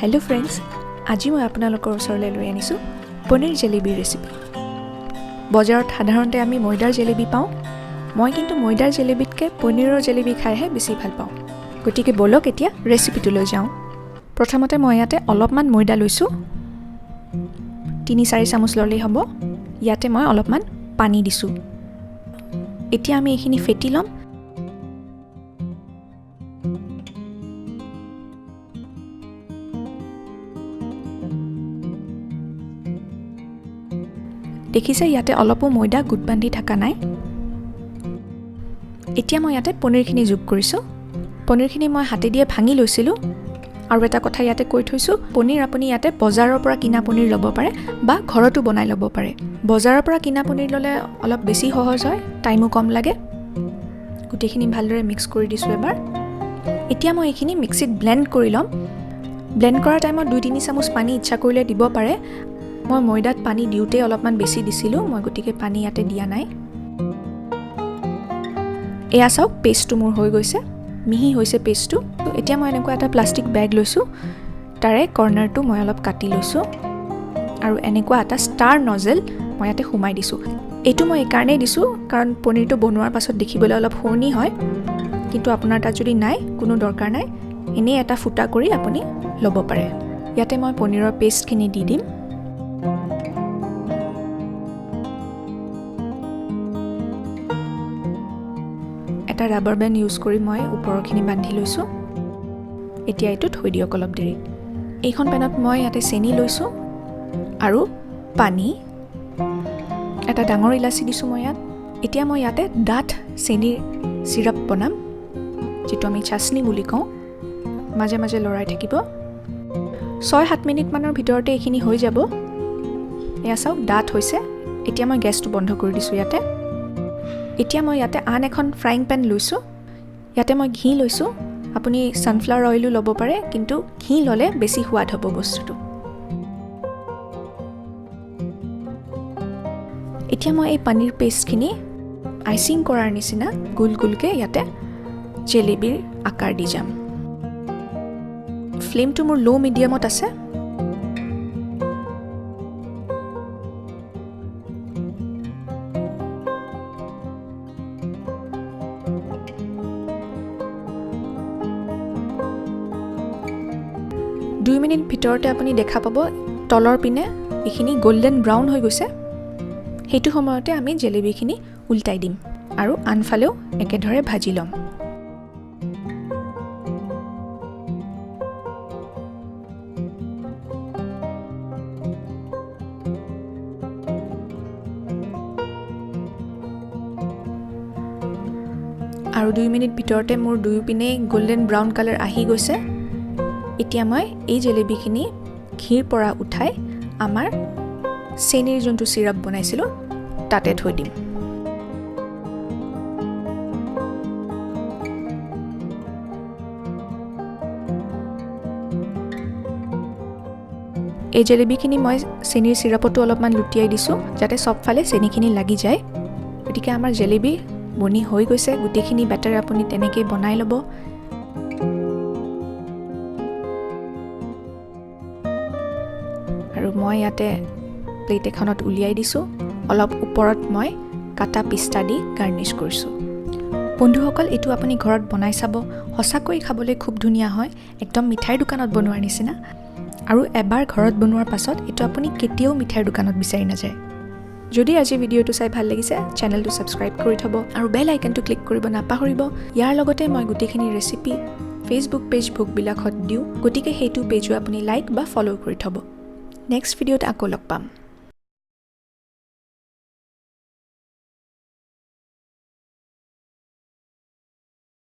Hello' friends, আজি মই আপোনালোকৰ ওচৰলৈ লৈ আনিছোঁ পনীৰ জেলেবীৰ ৰেচিপি। বজাৰত সাধাৰণতে আমি ময়দাৰ জেলেবী পাওঁ। মই কিন্তু ময়দাৰ জেলেবীতকৈ পনীৰৰ জেলেবী খাইহে বেছি ভাল পাওঁ। গতিকে ব'লক এতিয়া ৰেচিপিটো লৈ যাওঁ। প্ৰথমতে মই ইয়াতে অলপমান ময়দা লৈছোঁ, 3-4 চামুচ ল'লেই হ'ব। ইয়াতে মই অলপমান পানী দিছোঁ। এতিয়া আমি এইখিনি ফেটি ল'ম। দেখিছে ইয়াতে অলপো ময়দা গোট বান্ধি থকা নাই। এতিয়া মই ইয়াতে পনীৰখিনি যোগ কৰিছোঁ। পনীৰখিনি মই হাতেদিয়ে ভাঙি লৈছিলোঁ। আৰু এটা কথা ইয়াতে কৈ থৈছোঁ, পনীৰ আপুনি ইয়াতে বজাৰৰ পৰা কিনা পনীৰ ল'ব পাৰে বা ঘৰতো বনাই ল'ব পাৰে। বজাৰৰ পৰা কিনা পনীৰ ল'লে অলপ বেছি সহজ হয়, টাইমো কম লাগে। গোটেইখিনি ভালদৰে মিক্স কৰি দিছোঁ এবাৰ। এতিয়া মই এইখিনি মিক্সিত ব্লেণ্ড কৰি ল'ম। ব্লেণ্ড কৰাৰ টাইমত 2-3 চামুচ পানী ইচ্ছা কৰিলে দিব পাৰে। মই ময়দাত পানী দিওঁতে অলপমান বেছি দিছিলোঁ, মই গতিকে পানী ইয়াতে দিয়া নাই। এয়া চাওক, পেষ্টটো মোৰ হৈ গৈছে, মিহি হৈছে পেষ্টটো। এতিয়া মই এনেকুৱা এটা প্লাষ্টিক বেগ লৈছোঁ, তাৰে কৰ্নাৰটো মই অলপ কাটি লৈছোঁ আৰু এনেকুৱা এটা ষ্টাৰ নজেল মই ইয়াতে সোমাই দিছোঁ। এইটো মই এইকাৰণেই দিছোঁ কাৰণ পনীৰটো বনোৱাৰ পাছত দেখিবলৈ অলপ শুৱনি হয়, কিন্তু আপোনাৰ তাত যদি নাই, কোনো দৰকাৰ নাই। এনেই এটা ফুটা কৰি আপুনি ল'ব পাৰে। ইয়াতে মই পনীৰৰ পেষ্টখিনি দি দিম। এটা ৰাবাৰ বেণ্ড ইউজ কৰি মই ওপৰৰখিনি বান্ধি লৈছোঁ। এতিয়া এইটো থৈ দিয়ক অলপ দেৰি। এইখন পেনত মই ইয়াতে চেনি লৈছোঁ আৰু পানী, এটা ডাঙৰ ইলাচি দিছোঁ মই ইয়াত। এতিয়া মই ইয়াতে ডাঠ চেনিৰ চিৰাপ বনাম, যিটো আমি চাচনি বুলি কওঁ। মাজে মাজে লৰাই থাকিব। 6-7 মিনিটমানৰ ভিতৰতে এইখিনি হৈ যাব। এয়া চাওক, ডাঠ হৈছে। এতিয়া মই গেছটো বন্ধ কৰি দিছোঁ ইয়াতে। এতিয়া মই ইয়াতে আন এখন ফ্ৰাইং পেন লৈছোঁ। ইয়াতে মই ঘি লৈছোঁ। আপুনি ছানফ্লাৱাৰ অইলো ল'ব পাৰে, কিন্তু ঘি ল'লে বেছি সোৱাদ হ'ব বস্তুটো। এতিয়া মই এই পনীৰ পেষ্টখিনি আইচিং কৰাৰ নিচিনা গোল গোলকৈ ইয়াতে জেলেবীৰ আকাৰ দি যাম। ফ্লেমটো মোৰ ল' মিডিয়ামত আছে। দুই মিনিট ভিতৰতে আপুনি দেখা পাব তলৰ পিনে এইখিনি গল্ডেন ব্ৰাউন হৈ গৈছে। সেইটো সময়তে আমি জেলেবীখিনি উল্টাই দিম আৰু আনফালেও একেদৰে ভাজি ল'ম। আৰু 2 মিনিট ভিতৰতে মোৰ দুয়োপিনে গল্ডেন ব্ৰাউন কালাৰ আহি গৈছে। এতিয়া মই এই জেলেবীখিনি ঘিৰ পৰা উঠাই আমাৰ চেনিৰ যোনটো চিৰাপ বনাইছিলোঁ তাতে থৈ দিম। এই জেলেবীখিনি মই চেনিৰ চিৰাপতো অলপমান লুটিয়াই দিছোঁ, যাতে চবফালে চেনিখিনি লাগি যায়। গতিকে আমাৰ জেলেবী বনি হৈ গৈছে। গোটেইখিনি বেটাৰ আপুনি তেনেকৈ বনাই ল'ব। আৰু মই ইয়াতে প্লেট এখনত উলিয়াই দিছোঁ। অলপ ওপৰত মই কাটা পিস্তা দি গাৰ্নিছ কৰিছোঁ। বন্ধুসকল, এইটো আপুনি ঘৰত বনাই চাব, সঁচাকৈ খাবলৈ খুব ধুনীয়া হয়, একদম মিঠাইৰ দোকানত বনোৱাৰ নিচিনা। আৰু এবাৰ ঘৰত বনোৱাৰ পাছত এইটো আপুনি কেতিয়াও মিঠাইৰ দোকানত বিচাৰি নাযায়। যদি আজি ভিডিঅ'টো চাই ভাল লাগিছে, চেনেলটো ছাবস্ক্ৰাইব কৰি থ'ব আৰু বেল আইকনটো ক্লিক কৰিব নাপাহৰিব। ইয়াৰ লগতে মই গোটেইখিনি ৰেচিপি ফেচবুক পেজ বুকবিলাকত দিওঁ, গতিকে সেইটো পেজো আপুনি লাইক বা ফ'ল' কৰি থ'ব। নেক্সট ভিডিঅ'ত আকৌ লগ পাম।